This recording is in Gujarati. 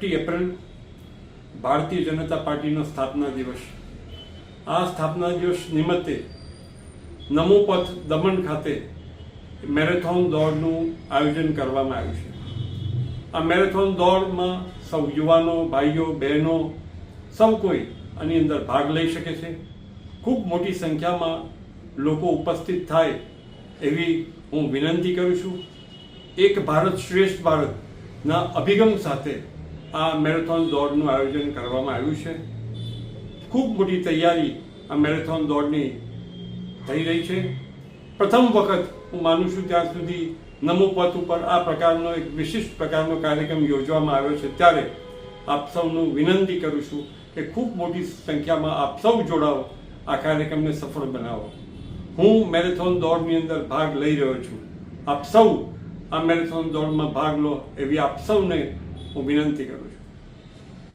61 એપ્રિલ ભારતીય જનતા પાર્ટીનો સ્થાપના દિવસ. આ સ્થાપના દિવસ નિમિત્તે નમો પથ દમણ ખાતે મેરેથોન દોડનું આયોજન કરવામાં આવ્યું છે. આ મેરેથોન દોડમાં સૌ યુવાનો, ભાઈઓ, બહેનો સૌ કોઈ આની અંદર ભાગ લઈ શકે છે. ખૂબ મોટી સંખ્યામાં લોકો ઉપસ્થિત થાય એવી હું વિનંતી કરું છું. એક ભારત શ્રેષ્ઠ ભારતના અભિગમ સાથે આ મેરેથોન દોડનું આયોજન કરવામાં આવ્યું છે. ખૂબ મોટી તૈયારી આ મેરેથોન દોડની થઈ રહી છે. પ્રથમ વખત હું માનું છું ત્યાં સુધી નમો પથ ઉપર આ પ્રકારનો એક વિશિષ્ટ પ્રકારનો કાર્યક્રમ યોજવામાં આવ્યો છે. ત્યારે આપ સૌનું વિનંતી કરું છું કે ખૂબ મોટી સંખ્યામાં આપ સૌ જોડાઓ, આ કાર્યક્રમને સફળ બનાવો. હું મેરેથોન દોડની અંદર ભાગ લઈ રહ્યો છું. આપ સૌ આ મેરેથોન દોડમાં ભાગ લો એવી આપ સૌને હું વિનંતી કરું છું.